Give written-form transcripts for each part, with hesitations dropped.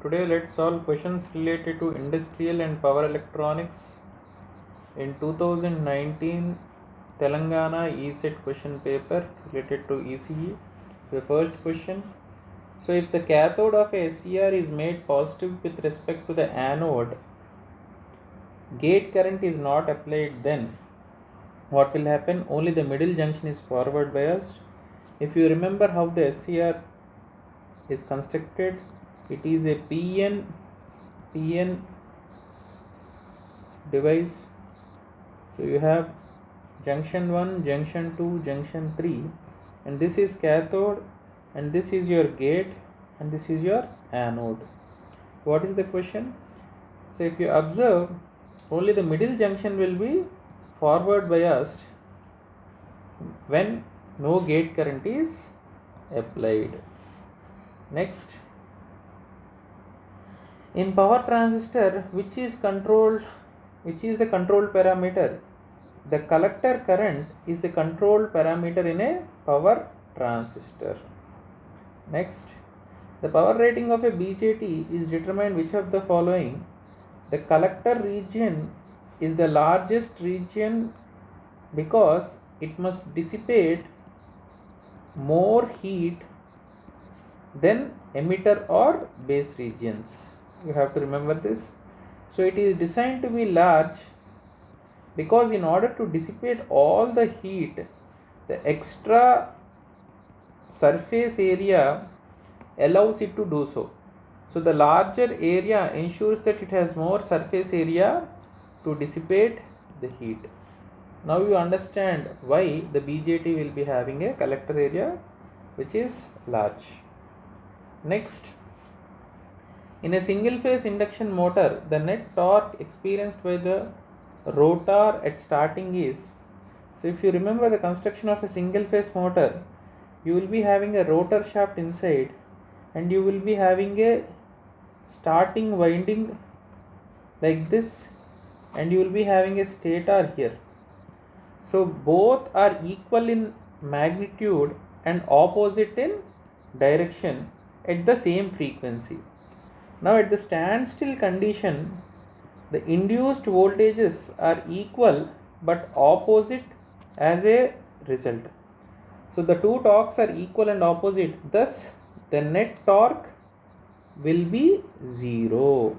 Today let's solve questions related to industrial and power electronics in 2019 Telangana ESET question paper related to ECE. The first question. So if the cathode of a SCR is made positive with respect to the anode, gate current is not applied, then what will happen? Only the middle junction is forward biased. If you remember how the SCR is constructed, it is a PN device. So you have junction 1, junction 2, junction 3, and this is cathode, and this is your gate, and this is your anode. What is the question? So if you observe, only the middle junction will be forward biased when no gate current is applied. Next, in power transistor, which is the control parameter? The collector current is the control parameter in a power transistor. Next, the power rating of a BJT is determined which of the following? The collector region is the largest region because it must dissipate more heat than emitter or base regions. You have to remember this. So it is designed to be large because in order to dissipate all the heat, the extra surface area allows it to do so. So the larger area ensures that it has more surface area to dissipate the heat. Now you understand why the BJT will be having a collector area which is large. Next, in a single phase induction motor, the net torque experienced by the rotor at starting is, so if you remember the construction of a single phase motor, you will be having a rotor shaft inside and you will be having a starting winding like this, and you will be having a stator here. So both are equal in magnitude and opposite in direction at the same frequency. Now at the standstill condition, the induced voltages are equal but opposite as a result. So the two torques are equal and opposite, thus the net torque will be 0.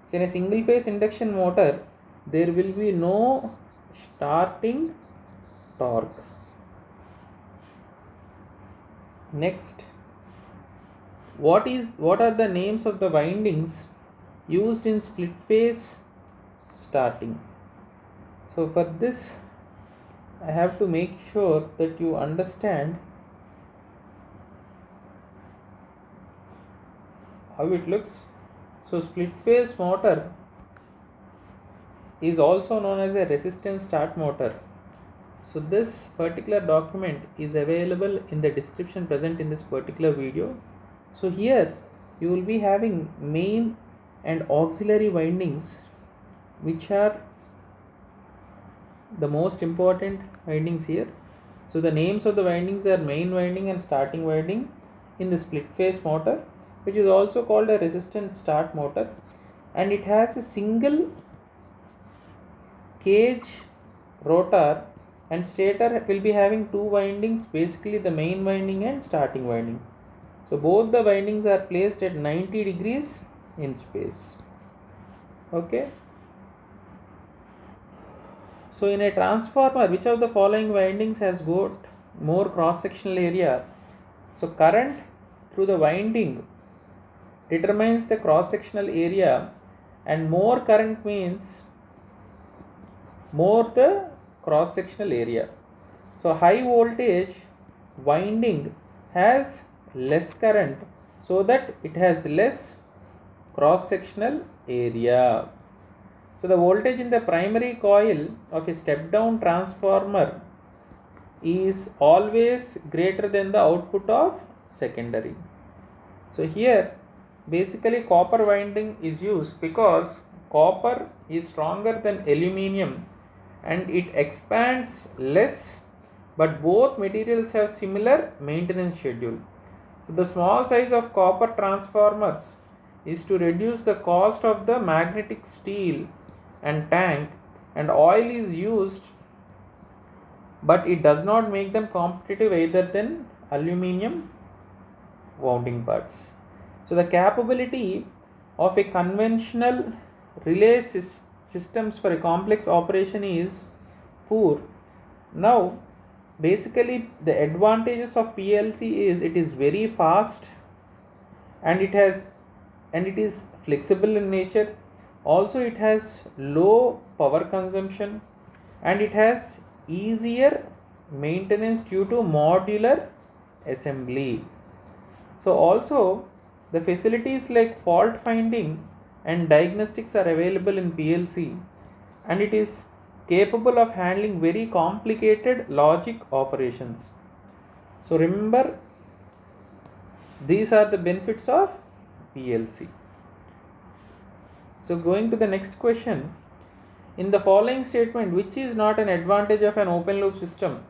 So in a single phase induction motor, there will be no starting torque. Next, what are the names of the windings used in split phase starting? So for this, I have to make sure that you understand how it looks. So split phase motor is also known as a resistance start motor. So this particular document is available in the description present in this particular video. So here you will be having main and auxiliary windings, which are the most important windings here. So the names of the windings are main winding and starting winding in the split phase motor, which is also called a resistance start motor, and it has a single cage rotor, and stator will be having two windings, basically the main winding and starting winding. So both the windings are placed at 90 degrees in space. Okay. So in a transformer, which of the following windings has got more cross-sectional area? So current through the winding determines the cross-sectional area, and more current means more the cross-sectional area. So high voltage winding has less current, so that it has less cross-sectional area. So the voltage in the primary coil of a step-down transformer is always greater than the output of secondary. So here basically copper winding is used because copper is stronger than aluminium and it expands less, but both materials have similar maintenance schedule. So the small size of copper transformers is to reduce the cost of the magnetic steel and tank, and oil is used, but it does not make them competitive either than aluminum wounding parts. So the capability of a conventional relay systems for a complex operation is poor. Now basically the advantages of PLC is it is very fast, and it is flexible in nature. Also it has low power consumption, and it has easier maintenance due to modular assembly. So also the facilities like fault finding and diagnostics are available in PLC, and it is capable of handling very complicated logic operations. So remember, these are the benefits of PLC. So going to the next question, in the following statement, which is not an advantage of an open loop system?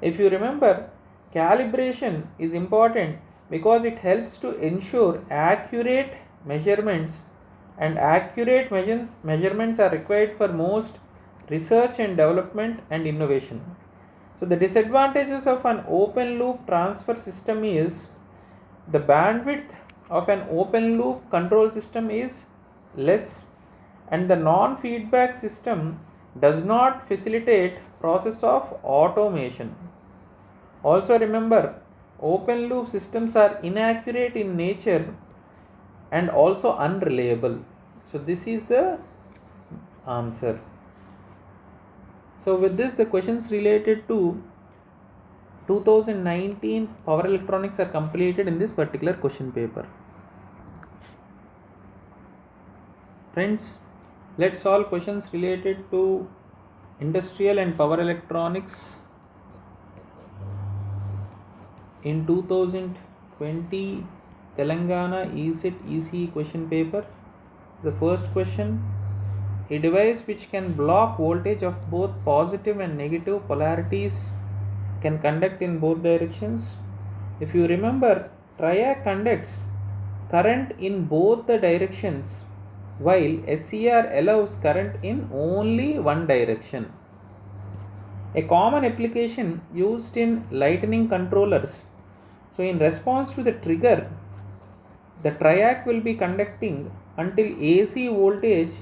If you remember, calibration is important because it helps to ensure accurate measurements, and accurate measurements are required for most research and development and innovation. So the disadvantages of an open loop transfer system is the bandwidth of an open loop control system is less, and the non-feedback system does not facilitate process of automation. Also remember, open loop systems are inaccurate in nature and also unreliable. So this is the answer. So with this, the questions related to 2019 power electronics are completed in this particular question paper. Friends, let's solve questions related to industrial and power electronics in 2020 Telangana ECET ECE question paper. The first question, a device which can block voltage of both positive and negative polarities can conduct in both directions. If you remember, triac conducts current in both the directions, while SCR allows current in only one direction. A common application used in lightning controllers. So in response to the trigger, the triac will be conducting until AC voltage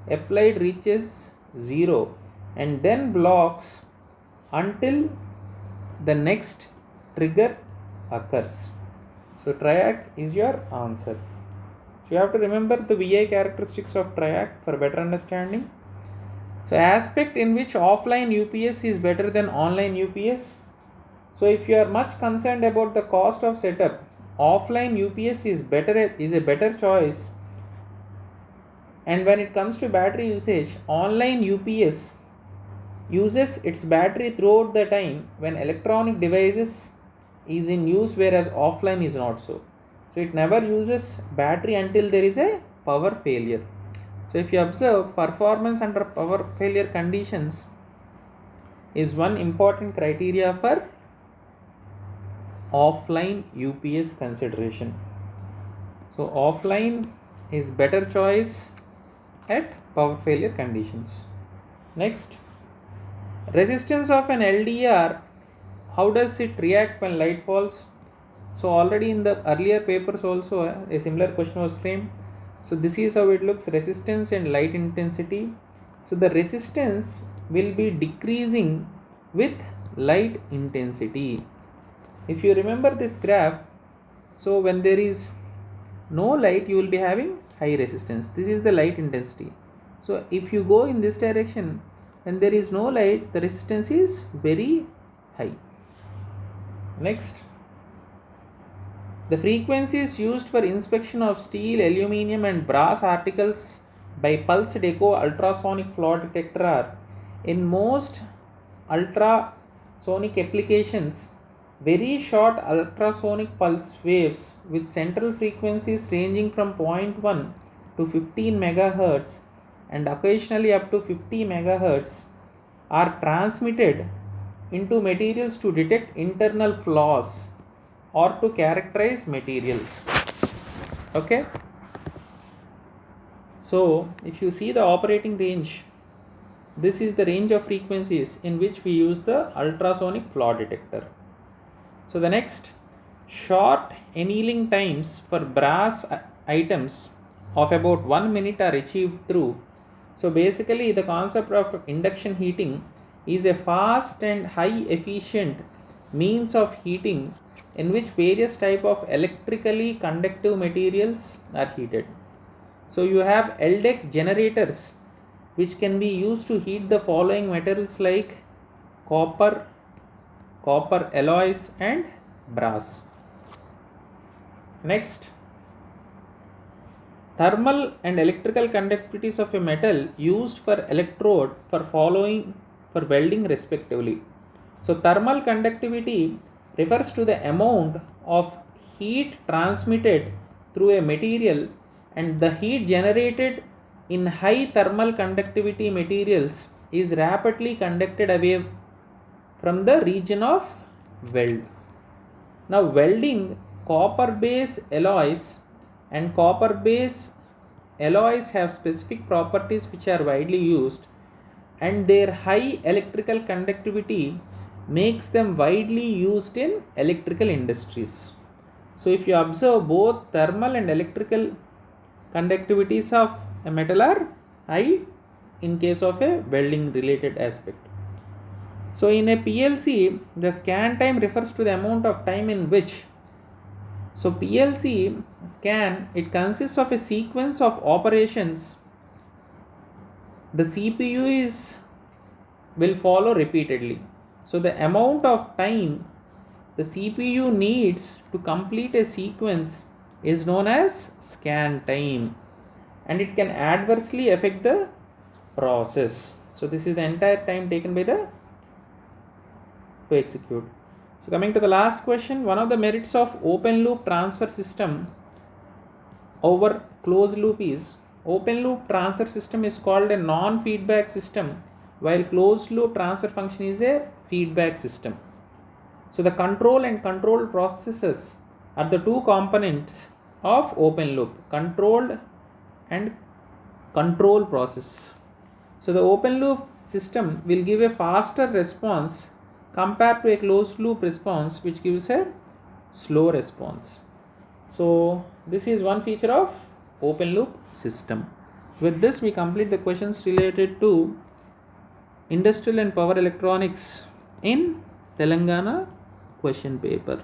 applied reaches 0, and then blocks until the next trigger occurs. So triac is your answer. So you have to remember the VI characteristics of triac for better understanding. So aspect in which offline UPS is better than online UPS. So if you are much concerned about the cost of setup, offline UPS is a better choice. And when it comes to battery usage, online UPS uses its battery throughout the time when electronic devices is in use, whereas offline is not so. So it never uses battery until there is a power failure. So if you observe, performance under power failure conditions is one important criteria for offline UPS consideration. So offline is better choice at power failure conditions. Next, resistance of an LDR, how does it react when light falls? So already in the earlier papers also a similar question was framed. So this is how it looks, resistance and light intensity. So the resistance will be decreasing with light intensity. If you remember this graph, so when there is no light, you will be having high resistance. This is the light intensity. So if you go in this direction, when there is no light, the resistance is very high. Next, the frequencies used for inspection of steel, aluminum and brass articles by pulsed echo ultrasonic flaw detector are, in most ultrasonic applications, very short ultrasonic pulse waves with central frequencies ranging from 0.1 to 15 MHz and occasionally up to 50 MHz are transmitted into materials to detect internal flaws or to characterize materials. Okay. So if you see the operating range, this is the range of frequencies in which we use the ultrasonic flaw detector. So the next, short annealing times for brass items of about 1 minute are achieved through. So basically the concept of induction heating is a fast and high efficient means of heating in which various type of electrically conductive materials are heated. So you have LDEC generators which can be used to heat the following metals like copper, copper alloys and brass. Next, thermal and electrical conductivities of a metal used for electrode for welding respectively. So thermal conductivity refers to the amount of heat transmitted through a material, and the heat generated in high thermal conductivity materials is rapidly conducted away from the region of weld. Now welding copper base alloys and copper base alloys have specific properties which are widely used, and their high electrical conductivity makes them widely used in electrical industries. So if you observe, both thermal and electrical conductivities of a metal are high in case of a welding related aspect. So in a PLC, the scan time refers to the amount of time in which, so PLC scan, it consists of a sequence of operations. The CPU will follow repeatedly. So the amount of time the CPU needs to complete a sequence is known as scan time, and it can adversely affect the process. So this is the entire time taken by the to execute. So coming to the last question, one of the merits of open loop transfer system over closed loop is, open loop transfer system is called a non-feedback system, while closed loop transfer function is a feedback system. So the control and control processes are the two components of open loop, controlled and control process. So the open loop system will give a faster response compared to a closed loop response which gives a slow response. So this is one feature of open loop system. With this we complete the questions related to industrial and power electronics in Telangana question paper.